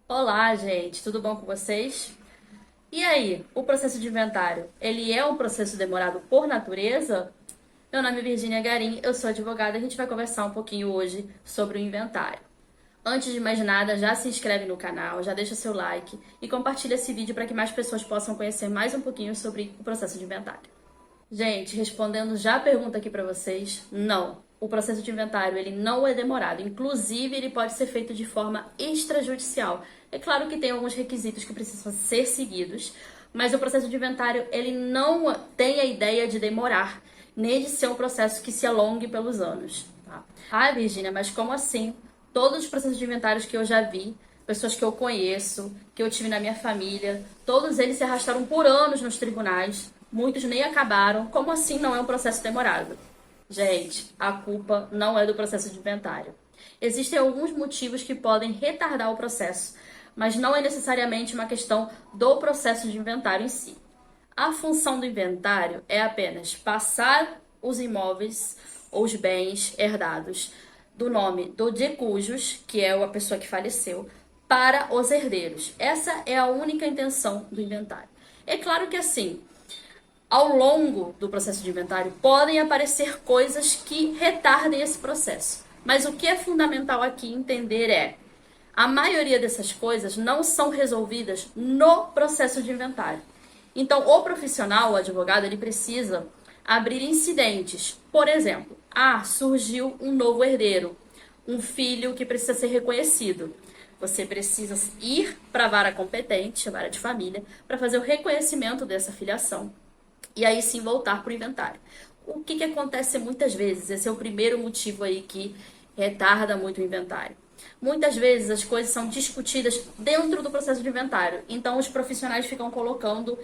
Olá, gente, tudo bom com vocês? E aí, o processo de inventário, ele é um processo demorado por natureza? Meu nome é Virginia Garim, eu sou advogada e a gente vai conversar um pouquinho hoje sobre o inventário. Antes de mais nada, já se inscreve no canal, já deixa seu like e compartilha esse vídeo para que mais pessoas possam conhecer mais um pouquinho sobre o processo de inventário. Gente, respondendo já a pergunta aqui para vocês, não. O processo de inventário ele não é demorado. Inclusive, ele pode ser feito de forma extrajudicial. É claro que tem alguns requisitos que precisam ser seguidos, mas o processo de inventário ele não tem a ideia de demorar, nem de ser um processo que se alongue pelos anos. Tá? Ah, Virginia, mas como assim? Todos os processos de inventários que eu já vi, pessoas que eu conheço, que eu tive na minha família, todos eles se arrastaram por anos nos tribunais. Muitos nem acabaram. Como assim não é um processo demorado? Gente, a culpa não é do processo de inventário. Existem alguns motivos que podem retardar o processo, mas não é necessariamente uma questão do processo de inventário em si. A função do inventário é apenas passar os imóveis ou os bens herdados do nome do de cujos, que é a pessoa que faleceu, para os herdeiros. Essa é a única intenção do inventário. É claro que assim, ao longo do processo de inventário, podem aparecer coisas que retardem esse processo. Mas o que é fundamental aqui entender é: a maioria dessas coisas não são resolvidas no processo de inventário. Então, o profissional, o advogado, ele precisa abrir incidentes. Por exemplo, surgiu um novo herdeiro, um filho que precisa ser reconhecido. Você precisa ir para a vara competente, a vara de família, para fazer o reconhecimento dessa filiação e aí sim voltar para o inventário. O que acontece muitas vezes? Esse é o primeiro motivo aí que retarda muito o inventário. Muitas vezes as coisas são discutidas dentro do processo de inventário, então os profissionais ficam colocando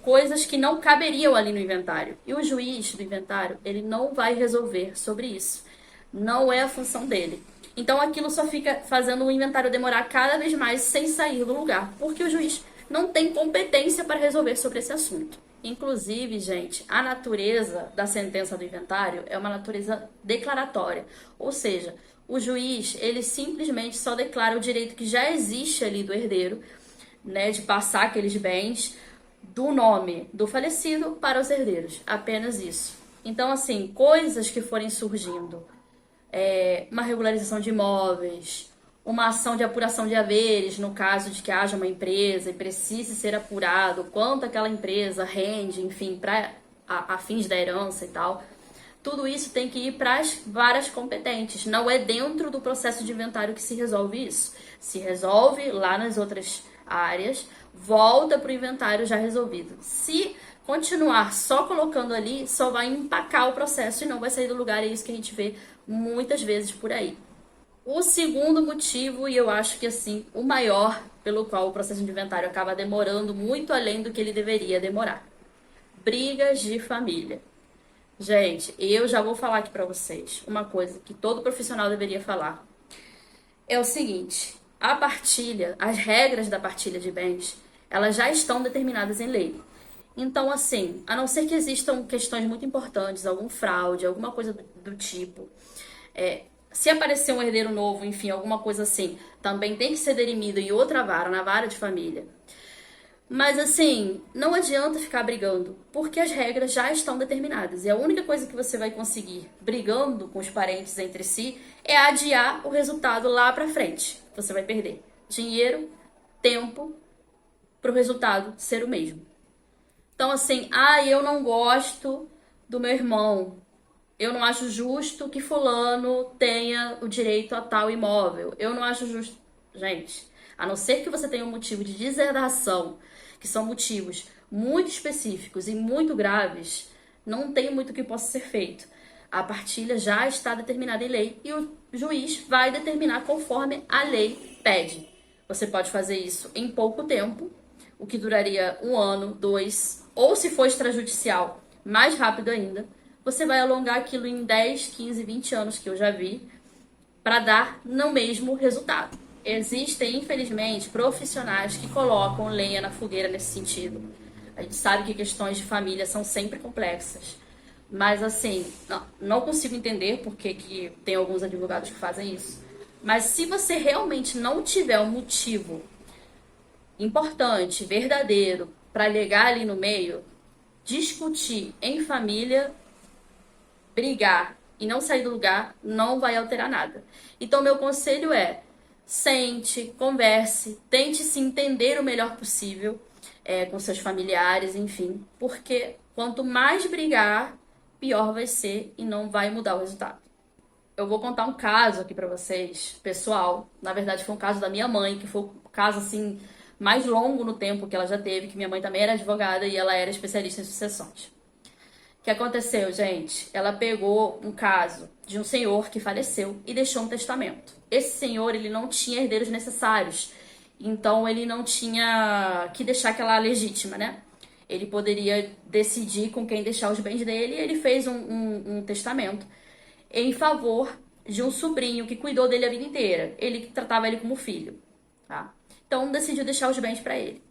coisas que não caberiam ali no inventário. E o juiz do inventário, ele não vai resolver sobre isso. Não é a função dele. Então aquilo só fica fazendo o inventário demorar cada vez mais sem sair do lugar, porque o juiz não tem competência para resolver sobre esse assunto. Inclusive, gente, a natureza da sentença do inventário é uma natureza declaratória. Ou seja, o juiz, ele simplesmente só declara o direito que já existe ali do herdeiro, né, de passar aqueles bens do nome do falecido para os herdeiros. Apenas isso. Então, assim, coisas que forem surgindo, uma regularização de imóveis, uma ação de apuração de haveres, no caso de que haja uma empresa e precise ser apurado quanto aquela empresa rende, enfim, para a fins da herança e tal. Tudo isso tem que ir para as varas competentes. Não é dentro do processo de inventário que se resolve isso. Se resolve lá nas outras áreas, volta para o inventário já resolvido. Se continuar só colocando ali, só vai empacar o processo e não vai sair do lugar. É isso que a gente vê muitas vezes por aí. O segundo motivo, e eu acho que assim, o maior pelo qual o processo de inventário acaba demorando muito além do que ele deveria demorar: brigas de família. Gente, eu já vou falar aqui pra vocês uma coisa que todo profissional deveria falar. É o seguinte: a partilha, as regras da partilha de bens, elas já estão determinadas em lei. Então, assim, a não ser que existam questões muito importantes, algum fraude, alguma coisa do tipo, se aparecer um herdeiro novo, enfim, alguma coisa assim, também tem que ser dirimido em outra vara, na vara de família. Mas assim, não adianta ficar brigando, porque as regras já estão determinadas. E a única coisa que você vai conseguir brigando com os parentes entre si é adiar o resultado lá pra frente. Você vai perder dinheiro, tempo, pro resultado ser o mesmo. Então assim, eu não gosto do meu irmão. Eu não acho justo que fulano tenha o direito a tal imóvel. Eu não acho justo. Gente, a não ser que você tenha um motivo de deserdação, que são motivos muito específicos e muito graves, não tem muito o que possa ser feito. A partilha já está determinada em lei e o juiz vai determinar conforme a lei pede. Você pode fazer isso em pouco tempo, o que duraria 1 ano, 2, ou se for extrajudicial, mais rápido ainda. Você vai alongar aquilo em 10, 15, 20 anos, que eu já vi, para dar no mesmo resultado. Existem, infelizmente, profissionais que colocam lenha na fogueira nesse sentido. A gente sabe que questões de família são sempre complexas. Mas, assim, não consigo entender por que tem alguns advogados que fazem isso. Mas se você realmente não tiver um motivo importante, verdadeiro, para alegar ali no meio, discutir em família, brigar e não sair do lugar, não vai alterar nada. Então, meu conselho é: sente, converse, tente se entender o melhor possível com seus familiares, enfim, porque quanto mais brigar, pior vai ser e não vai mudar o resultado. Eu vou contar um caso aqui pra vocês, pessoal. Na verdade, foi um caso da minha mãe, que foi o caso assim mais longo no tempo que ela já teve, que minha mãe também era advogada e ela era especialista em sucessões. O que aconteceu, gente? Ela pegou um caso de um senhor que faleceu e deixou um testamento. Esse senhor, ele não tinha herdeiros necessários, então ele não tinha que deixar aquela legítima, né? Ele poderia decidir com quem deixar os bens dele e ele fez um testamento em favor de um sobrinho que cuidou dele a vida inteira. Ele tratava ele como filho, tá? Então decidiu deixar os bens para ele.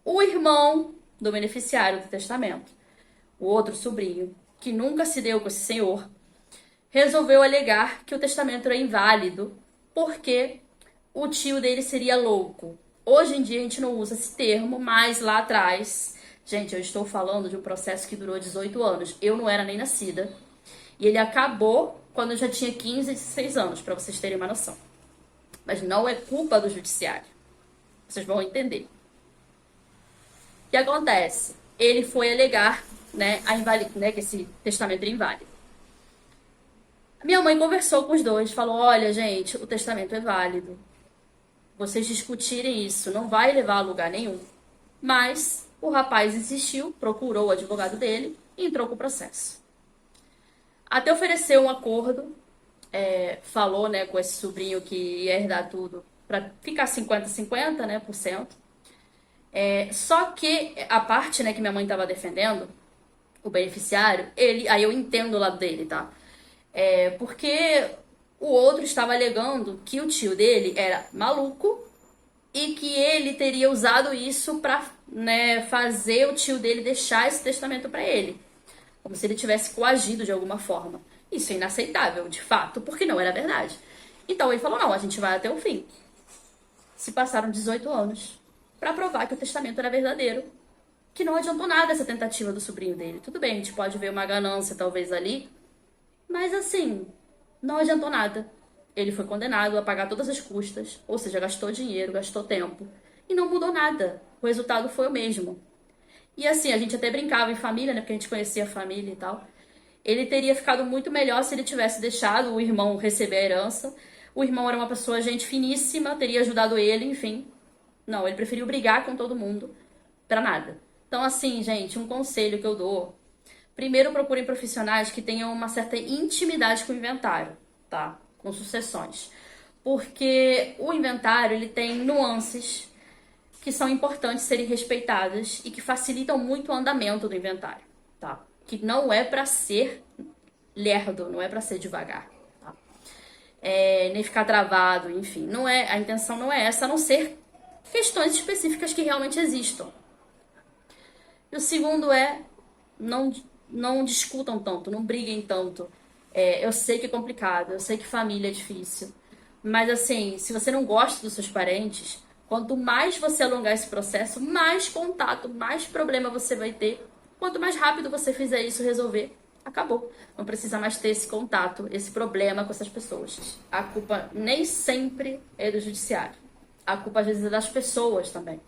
O irmão do beneficiário do testamento, o outro sobrinho, que nunca se deu com esse senhor, resolveu alegar que o testamento era inválido porque o tio dele seria louco. Hoje em dia a gente não usa esse termo, mas lá atrás, gente, eu estou falando de um processo que durou 18 anos. Eu não era nem nascida. E ele acabou quando eu já tinha 15, 16 anos, para vocês terem uma noção. Mas não é culpa do judiciário. Vocês vão entender. O que acontece? Ele foi alegar, né, que esse testamento era inválido. Minha mãe conversou com os dois, falou: olha, gente, o testamento é válido. Vocês discutirem isso não vai levar a lugar nenhum. Mas o rapaz insistiu, procurou o advogado dele e entrou com o processo. Até ofereceu um acordo, falou, né, com esse sobrinho que ia herdar tudo para ficar 50-50, né, por cento. Só que a parte, né, que minha mãe estava defendendo, o beneficiário, aí eu entendo o lado dele, tá? Porque o outro estava alegando que o tio dele era maluco e que ele teria usado isso para, né, fazer o tio dele deixar esse testamento para ele. Como se ele tivesse coagido de alguma forma. Isso é inaceitável, de fato, porque não era verdade. Então ele falou: não, a gente vai até o fim. Se passaram 18 anos para provar que o testamento era verdadeiro, que não adiantou nada essa tentativa do sobrinho dele. Tudo bem, a gente pode ver uma ganância talvez ali, mas assim, não adiantou nada. Ele foi condenado a pagar todas as custas, ou seja, gastou dinheiro, gastou tempo, e não mudou nada. O resultado foi o mesmo. E assim, a gente até brincava em família, né? Porque a gente conhecia a família e tal. Ele teria ficado muito melhor se ele tivesse deixado o irmão receber a herança. O irmão era uma pessoa, gente finíssima, teria ajudado ele, enfim. Não, ele preferiu brigar com todo mundo pra nada. Então, assim, gente, um conselho que eu dou: primeiro, procurem profissionais que tenham uma certa intimidade com o inventário, tá? Com sucessões. Porque o inventário, ele tem nuances que são importantes serem respeitadas e que facilitam muito o andamento do inventário, tá? Que não é pra ser lerdo, não é pra ser devagar, tá? Nem ficar travado, enfim. Não é, a intenção não é essa, a não ser questões específicas que realmente existam. E o segundo é: não discutam tanto, não briguem tanto. Eu sei que é complicado, eu sei que família é difícil, mas assim, se você não gosta dos seus parentes, quanto mais você alongar esse processo, mais contato, mais problema você vai ter. Quanto mais rápido você fizer isso, resolver, acabou. Não precisa mais ter esse contato, esse problema com essas pessoas. A culpa nem sempre é do judiciário. A culpa às vezes é das pessoas também.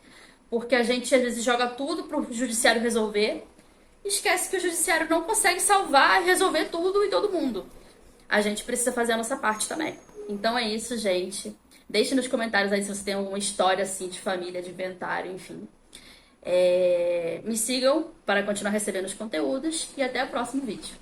Porque a gente às vezes joga tudo pro judiciário resolver e esquece que o judiciário não consegue salvar e resolver tudo e todo mundo. A gente precisa fazer a nossa parte também. Então é isso, gente. Deixe nos comentários aí se você tem alguma história assim de família, de inventário, enfim. Me sigam para continuar recebendo os conteúdos e até o próximo vídeo.